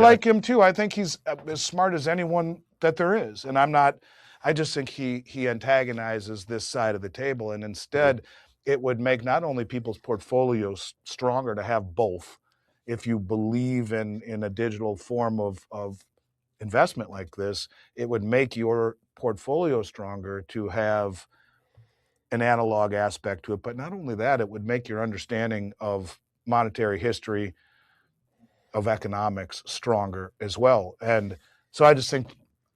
I like him too. I think he's as smart as anyone that there is. And I just think he antagonizes this side of the table. And instead, it would make not only people's portfolios stronger to have both, if you believe in a digital form of investment like this, it would make your portfolio stronger to have an analog aspect to it. But not only that, it would make your understanding of monetary history, of economics stronger as well. And so I just think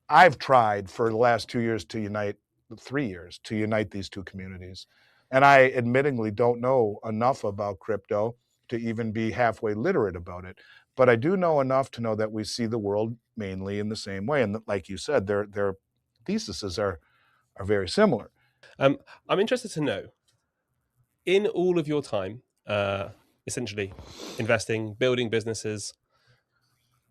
I've tried for the last 2 years to unite, 3 years to unite these two communities. And I admittingly don't know enough about crypto to even be halfway literate about it. But I do know enough to know that we see the world mainly in the same way. And like you said, their theses are very similar. I'm interested to know, in all of your time, essentially investing, building businesses,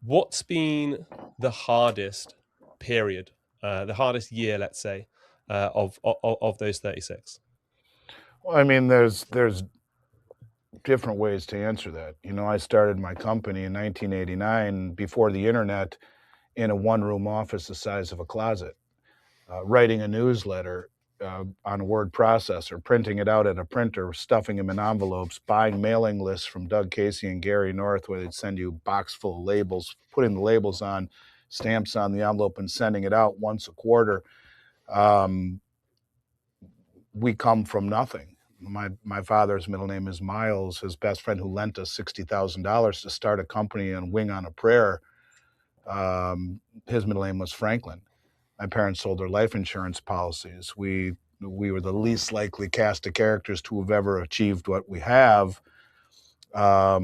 what's been the hardest period, the hardest year, let's say, of those 36? Well, I mean, there's different ways to answer that. You know, I started my company in 1989 before the internet in a one-room office the size of a closet, writing a newsletter on a word processor, printing it out at a printer, stuffing them in envelopes, buying mailing lists from Doug Casey and Gary North where they'd send you a box full of labels, putting the labels on, stamps on the envelope and sending it out once a quarter. We come from nothing. My father's middle name is Miles. His best friend who lent us $60,000 to start a company and wing on a prayer, his middle name was Franklin. My parents sold their life insurance policies. We were the least likely cast of characters to have ever achieved what we have. But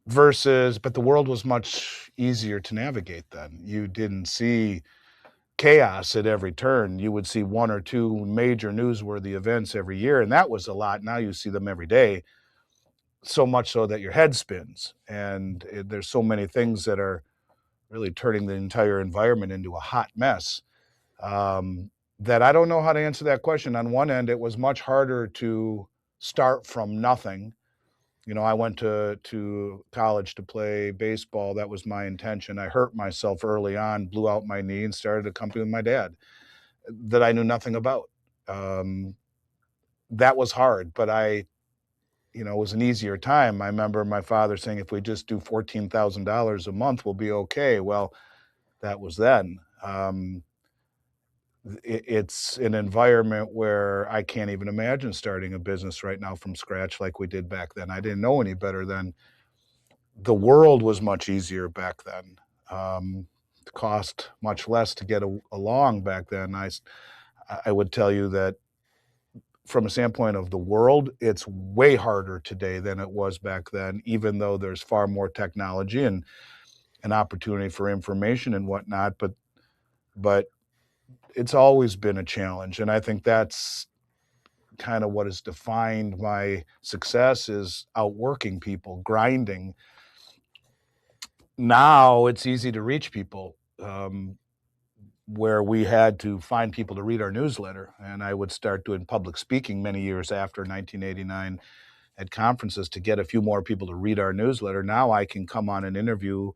the world was much easier to navigate then. You didn't see chaos at every turn. You would see one or two major newsworthy events every year, and that was a lot. Now you see them every day, so much so that your head spins. And there's so many things that are really turning the entire environment into a hot mess, that I don't know how to answer that question. On one end, it was much harder to start from nothing. You know, I went to college to play baseball. That was my intention. I hurt myself early on, blew out my knee, and started a company with my dad that I knew nothing about. That was hard, but it was an easier time. I remember my father saying, if we just do $14,000 a month, we'll be okay. Well, that was then. It's an environment where I can't even imagine starting a business right now from scratch like we did back then. I didn't know any better then. The world was much easier back then. It cost much less to get along back then. I would tell you that from a standpoint of the world, it's way harder today than it was back then, even though there's far more technology and an opportunity for information and whatnot. But it's always been a challenge. And I think that's kind of what has defined my success, is outworking people, grinding. Now it's easy to reach people, where we had to find people to read our newsletter. And I would start doing public speaking many years after 1989 at conferences to get a few more people to read our newsletter. Now I can come on an interview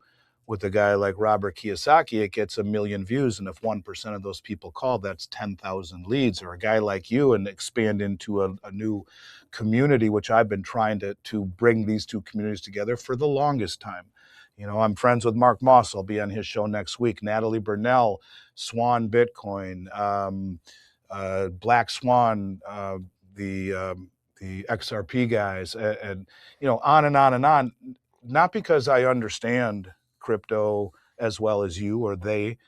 with a guy like Robert Kiyosaki, it gets 1 million views. And if 1% of those people call, that's 10,000 leads. Or a guy like you, and expand into a new community, which I've been trying to bring these two communities together for the longest time. You know, I'm friends with Mark Moss. I'll be on his show next week. Natalie Burnell, Swan Bitcoin, Black Swan, the XRP guys, and on and on and on. Not because I understand crypto as well as you or they,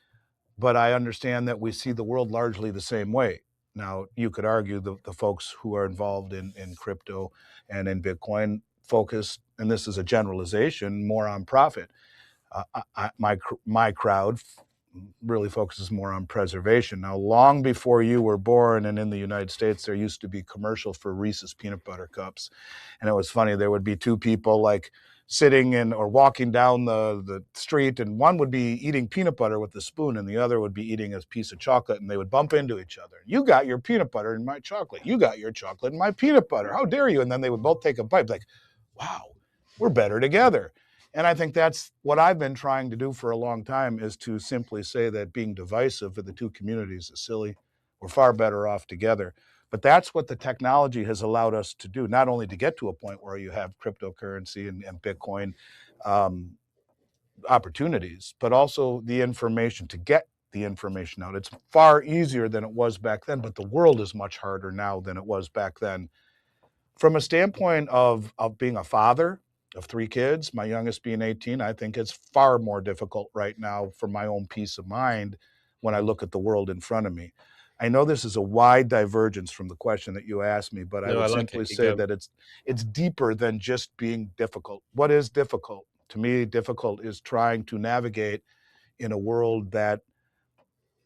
but I understand that we see the world largely the same way. Now, you could argue the folks who are involved in crypto and in Bitcoin focus, and this is a generalization, more on profit. My crowd really focuses more on preservation. Now, long before you were born and in the United States, there used to be commercials for Reese's peanut butter cups. And it was funny, there would be two people like sitting in or walking down the street, and one would be eating peanut butter with a spoon and the other would be eating a piece of chocolate, and they would bump into each other. You got your peanut butter in my chocolate. You got your chocolate in my peanut butter. How dare you? And then they would both take a bite like, wow, we're better together. And I think that's what I've been trying to do for a long time, is to simply say that being divisive of the two communities is silly. We're far better off together. But that's what the technology has allowed us to do, not only to get to a point where you have cryptocurrency and Bitcoin opportunities, but also the information, to get the information out. It's far easier than it was back then, but the world is much harder now than it was back then. From a standpoint of being a father of 3 kids, my youngest being 18, I think it's far more difficult right now for my own peace of mind when I look at the world in front of me. I know this is a wide divergence from the question that you asked me, but I No, I would like simply it. Keep say going. that it's deeper than just being difficult. What is difficult? To me, difficult is trying to navigate in a world that,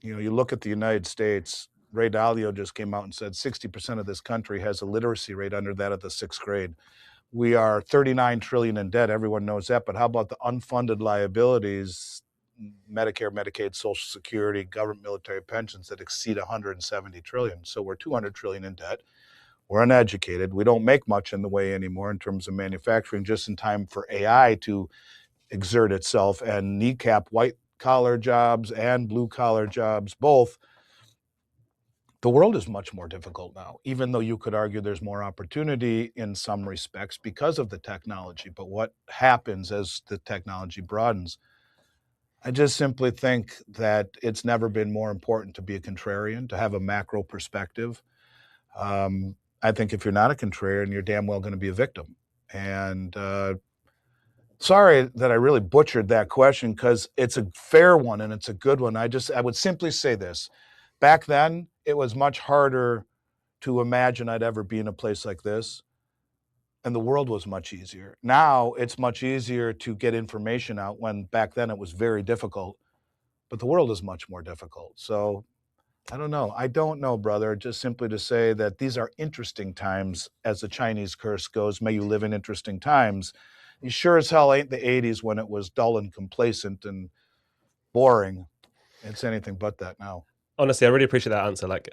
you look at the United States. Ray Dalio just came out and said 60% of this country has a literacy rate under that of the 6th grade. We are 39 trillion in debt. Everyone knows that. But how about the unfunded liabilities, Medicare, Medicaid, Social Security, government, military pensions, that exceed 170 trillion? So we're 200 trillion in debt. We're uneducated. We don't make much in the way anymore in terms of manufacturing, just in time for AI to exert itself and kneecap white collar jobs and blue collar jobs both. The world is much more difficult now, even though you could argue there's more opportunity in some respects because of the technology. But what happens as the technology broadens? I just simply think that it's never been more important to be a contrarian, to have a macro perspective. I think if you're not a contrarian, you're damn well going to be a victim. And sorry that I really butchered that question, because it's a fair one and it's a good one. I would simply say this. Back then, it was much harder to imagine I'd ever be in a place like this, and the world was much easier. Now it's much easier to get information out, when back then it was very difficult, but the world is much more difficult. So I don't know. I don't know, brother. Just simply to say that these are interesting times, as the Chinese curse goes, may you live in interesting times. You sure as hell ain't the 80s, when it was dull and complacent and boring. It's anything but that now. Honestly, I really appreciate that answer. Like,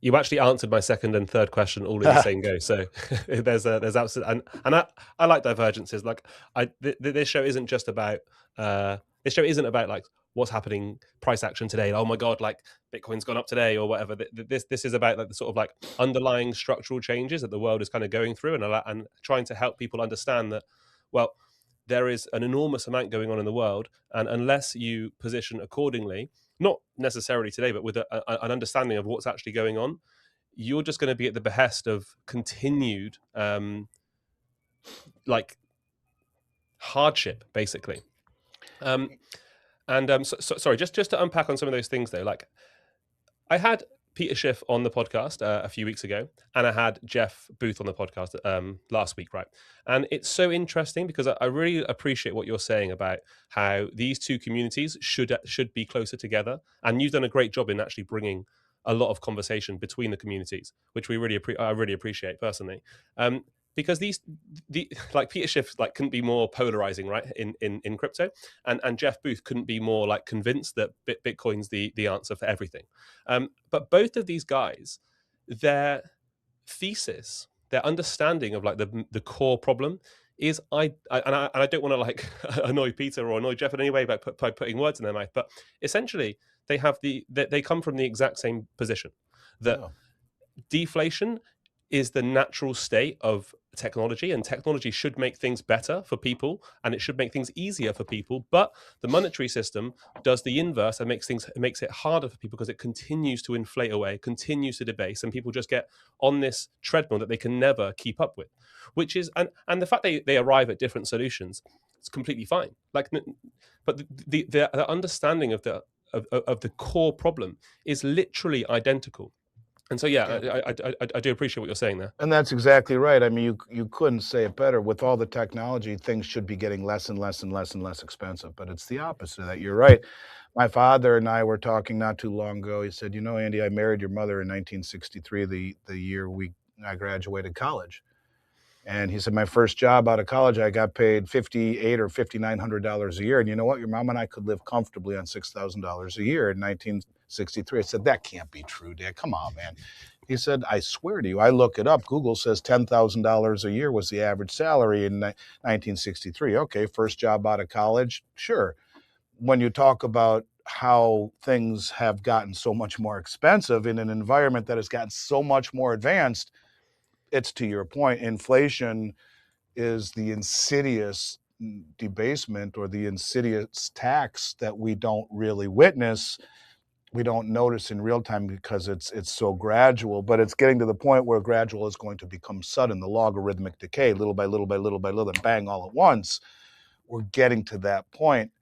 you actually answered my second and third question all in the same go. So there's absolutely, and I like divergences. Like, this show isn't just about like what's happening, price action today. Oh my god, like Bitcoin's gone up today or whatever. This is about like the sort of like underlying structural changes that the world is kind of going through, and trying to help people understand that, well, there is an enormous amount going on in the world, and unless you position accordingly, not necessarily today, but with an understanding of what's actually going on, you're just going to be at the behest of continued like hardship, basically. Sorry, just to unpack on some of those things though. Like, I had Peter Schiff on the podcast a few weeks ago, and I had Jeff Booth on the podcast last week, right? And it's so interesting because I really appreciate what you're saying about how these two communities should be closer together, and you've done a great job in actually bringing a lot of conversation between the communities, which I really appreciate personally. Because like Peter Schiff like couldn't be more polarizing, right, in crypto, and Jeff Booth couldn't be more like convinced that Bitcoin's the answer for everything. But both of these guys, their thesis, their understanding of like the core problem is, I don't want to like annoy Peter or annoy Jeff in any way by putting words in their mouth, but essentially they come from the exact same position, that deflation is the natural state of technology, and technology should make things better for people, and it should make things easier for people. But the monetary system does the inverse and makes it harder for people, because it continues to inflate away, continues to debase, and people just get on this treadmill that they can never keep up with. Which is, and the fact they arrive at different solutions, it's completely fine. Like, but the understanding of the core problem is literally identical. And so, yeah, I do appreciate what you're saying there. And that's exactly right. I mean, you couldn't say it better. With all the technology, things should be getting less and less and less and less expensive. But it's the opposite of that. You're right. My father and I were talking not too long ago. He said, Andy, I married your mother in 1963, the year I graduated college. And he said, my first job out of college, I got paid $5,800 or $5,900 a year. And you know what? Your mom and I could live comfortably on $6,000 a year in 1963. I said, that can't be true, Dad. Come on, man. He said, I swear to you, I look it up. Google says $10,000 a year was the average salary in 1963. Okay, first job out of college, sure. When you talk about how things have gotten so much more expensive in an environment that has gotten so much more advanced, it's to your point, inflation is the insidious debasement or the insidious tax that we don't really witness. We don't notice in real time because it's so gradual, but it's getting to the point where gradual is going to become sudden, the logarithmic decay, little by little by little by little, and bang, all at once. We're getting to that point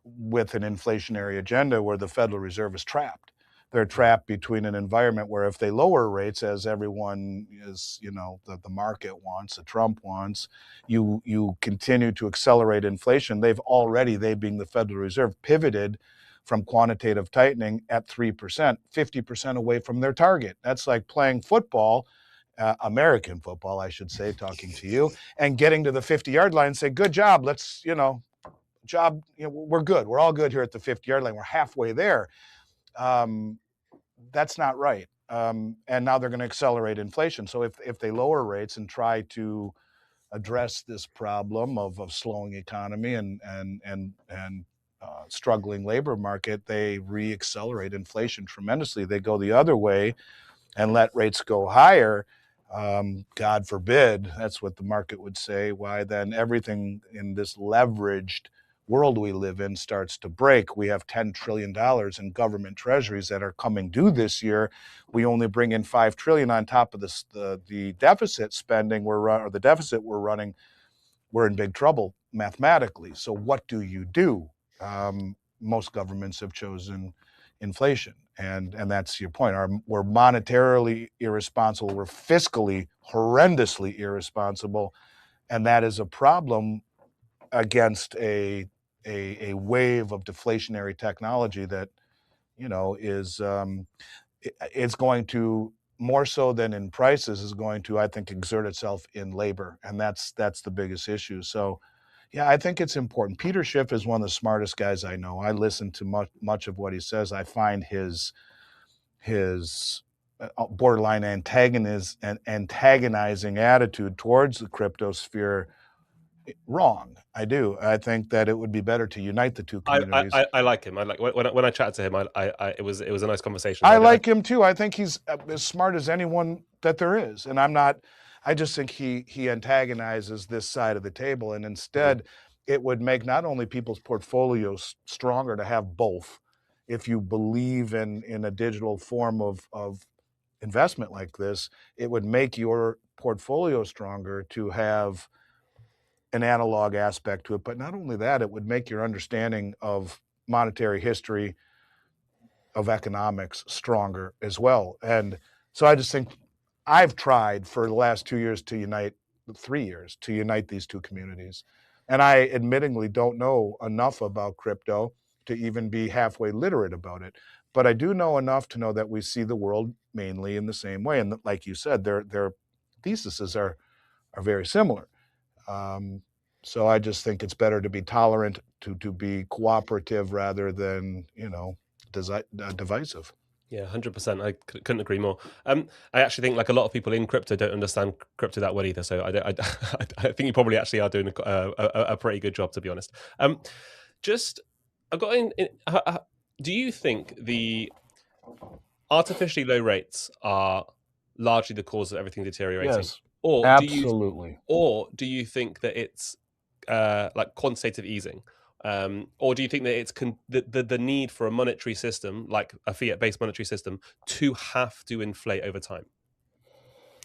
with an inflationary agenda where the Federal Reserve is trapped. They're trapped between an environment where if they lower rates, as everyone is, the market wants, the Trump wants, you continue to accelerate inflation. They being the Federal Reserve, pivoted from quantitative tightening at 3%, 50% away from their target. That's like playing football, American football, I should say, talking to you, and getting to the 50-yard line and say, good job, let's, we're good. We're all good here at the 50-yard line. We're halfway there. That's not right. And now they're going to accelerate inflation. So if they lower rates and try to address this problem of slowing economy and struggling labor market, they re-accelerate inflation tremendously. They go the other way and let rates go higher. God forbid, that's what the market would say. Why then everything in this leveraged world we live in starts to break. We have $10 trillion in government treasuries that are coming due this year. We only bring in $5 trillion on top of the deficit spending or the deficit we're running. We're in big trouble mathematically. So what do you do? Most governments have chosen inflation. And that's your point. We're monetarily irresponsible. We're fiscally horrendously irresponsible. And that is a problem against a wave of deflationary technology that, it's going to, more so than in prices, is going to, I think, exert itself in labor. And that's the biggest issue. So, yeah, I think it's important. Peter Schiff is one of the smartest guys I know. I listen to much of what he says. I find his borderline antagonizing attitude towards the crypto sphere wrong. I do. I think that it would be better to unite the two communities. I like him. I like when I chatted to him. It was a nice conversation. I like him too. I think he's as smart as anyone that there is, and I'm not. I just think he antagonizes this side of the table, and instead, it would make not only people's portfolios stronger to have both. If you believe in a digital form of investment like this, it would make your portfolio stronger to have an analog aspect to it. But not only that, it would make your understanding of monetary history, of economics, stronger as well. And so I just think I've tried for the last 3 years to unite these two communities. And I admittingly don't know enough about crypto to even be halfway literate about it. But I do know enough to know that we see the world mainly in the same way. And like you said, their theses are very similar. So I just think it's better to be tolerant, to be cooperative rather than, divisive. Yeah, 100%. I couldn't agree more. I actually think like a lot of people in crypto don't understand crypto that well either. So I think you probably actually are doing a pretty good job, to be honest. I've got do you think the artificially low rates are largely the cause of everything deteriorating? Yes, or absolutely. Do you think that it's like quantitative easing? Or do you think that it's the need for a monetary system, like a fiat-based monetary system, to have to inflate over time?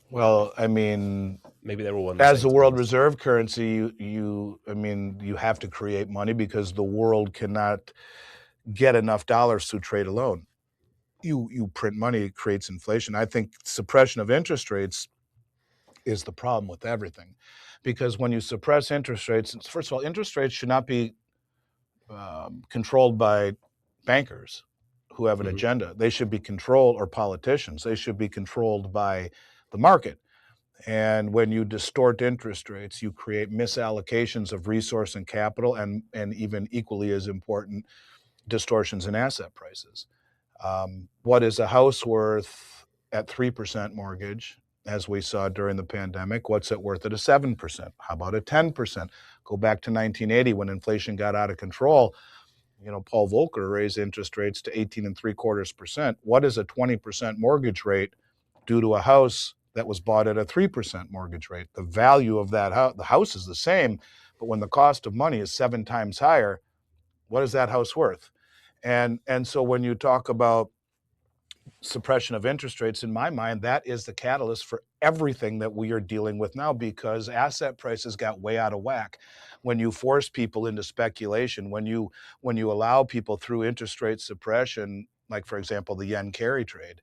Well, I mean, maybe they're all as the world reserve currency, you have to create money because the world cannot get enough dollars to trade alone. You print money, it creates inflation. I think suppression of interest rates is the problem with everything, because when you suppress interest rates, first of all, interest rates should not be controlled by bankers who have an agenda. They should be controlled, or politicians. They should be controlled by the market. And when you distort interest rates, you create misallocations of resource and capital, and even equally as important, distortions in asset prices. What is a house worth at 3% mortgage, as we saw during the pandemic? What's it worth at a 7%? How about a 10%? Go back to 1980 when inflation got out of control. Paul Volcker raised interest rates to 18.75%. What is a 20% mortgage rate due to a house that was bought at a 3% mortgage rate? The value of that house, the house is the same, but when the cost of money is 7 times higher, what is that house worth? And so when you talk about suppression of interest rates, in my mind, that is the catalyst for everything that we are dealing with now, because asset prices got way out of whack. When you force people into speculation, when you allow people through interest rate suppression, like for example the yen carry trade,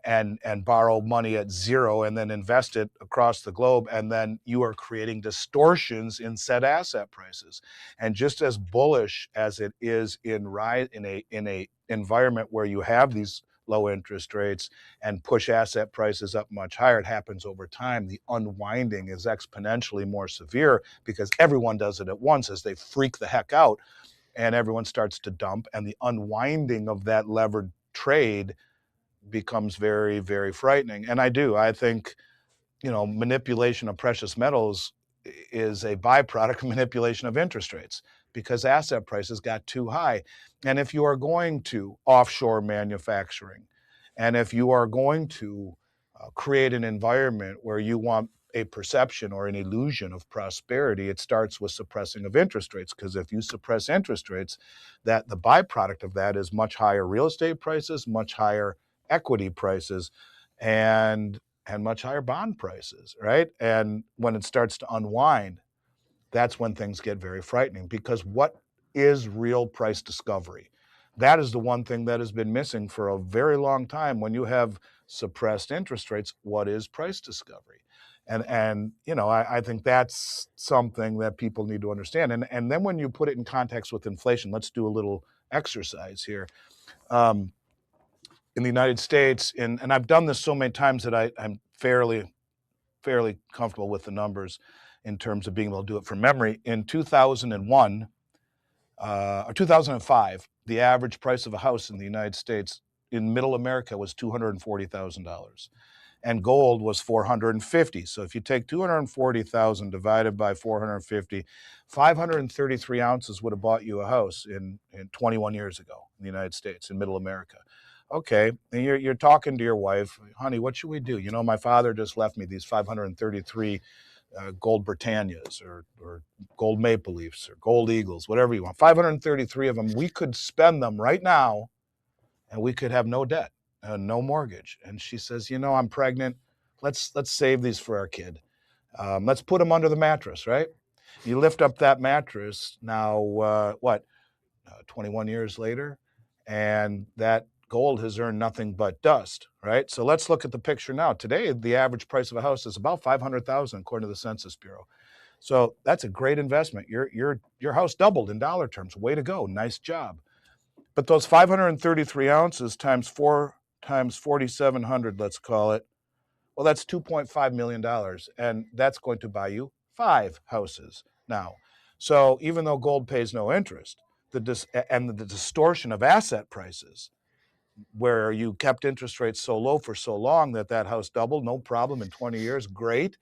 and borrow money at zero and then invest it across the globe, and then you are creating distortions in said asset prices. And just as bullish as it is in a environment where you have these low interest rates and push asset prices up much higher, it happens over time. The unwinding is exponentially more severe because everyone does it at once as they freak the heck out and everyone starts to dump, and the unwinding of that levered trade becomes very, very frightening. And I think, manipulation of precious metals is a byproduct of manipulation of interest rates because asset prices got too high. And if you are going to offshore manufacturing, and if you are going to create an environment where you want a perception or an illusion of prosperity, it starts with suppressing of interest rates. Because if you suppress interest rates, that the byproduct of that is much higher real estate prices, much higher equity prices, and much higher bond prices, right? And when it starts to unwind, that's when things get very frightening, because what is real price discovery? That is the one thing that has been missing for a very long time. When you have suppressed interest rates, what is price discovery? And I think that's something that people need to understand. And then when you put it in context with inflation, let's do a little exercise here. In the United States, and I've done this so many times that I'm fairly comfortable with the numbers in terms of being able to do it from memory. In 2001 or 2005, the average price of a house in the United States in middle America was $240,000. And gold was 450. So if you take 240,000 divided by 450, 533 ounces would have bought you a house in 21 years ago in the United States, in middle America. Okay, and you're talking to your wife, honey, what should we do? My father just left me these 533 gold Britannias or gold Maple Leafs or gold Eagles, whatever you want. 533 of them. We could spend them right now and we could have no debt, no mortgage. And she says, I'm pregnant. Let's save these for our kid. Let's put them under the mattress, right? You lift up that mattress now, 21 years later, and that gold has earned nothing but dust, right? So let's look at the picture now. Today, the average price of a house is about $500,000 according to the Census Bureau. So that's a great investment. Your house doubled in dollar terms. Way to go. Nice job. But those 533 ounces times 4 times 4,700, let's call it, well, that's $2.5 million. And that's going to buy you 5 houses now. So even though gold pays no interest, the distortion of asset prices, where you kept interest rates so low for so long that house doubled, no problem in 20 years, great.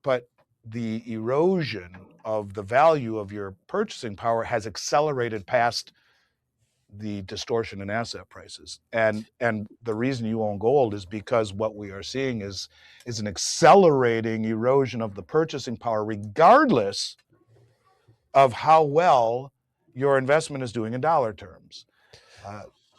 But the erosion of the value of your purchasing power has accelerated past the distortion in asset prices. And the reason you own gold is because what we are seeing is an accelerating erosion of the purchasing power, regardless of how well your investment is doing in dollar terms.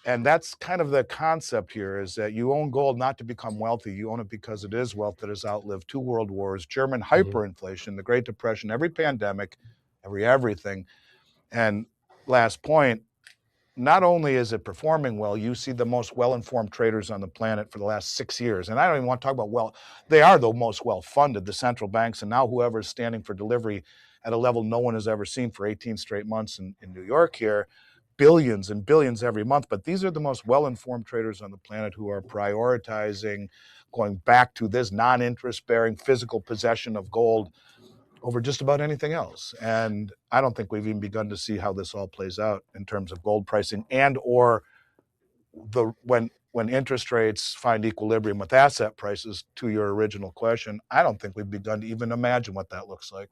And that's kind of the concept here, is that you own gold not to become wealthy. You own it because it is wealth that has outlived 2 world wars, German hyperinflation, the Great Depression, every pandemic, everything. And last point, not only is it performing well, you see the most well-informed traders on the planet for the last 6 years. And I don't even want to talk about they are the most well-funded, the central banks, and now whoever is standing for delivery at a level no one has ever seen for 18 straight months in New York here, billions and billions every month. But these are the most well-informed traders on the planet who are prioritizing going back to this non-interest bearing physical possession of gold over just about anything else. And I don't think we've even begun to see how this all plays out in terms of gold pricing and or when when interest rates find equilibrium with asset prices, to your original question, I don't think we've begun to even imagine what that looks like.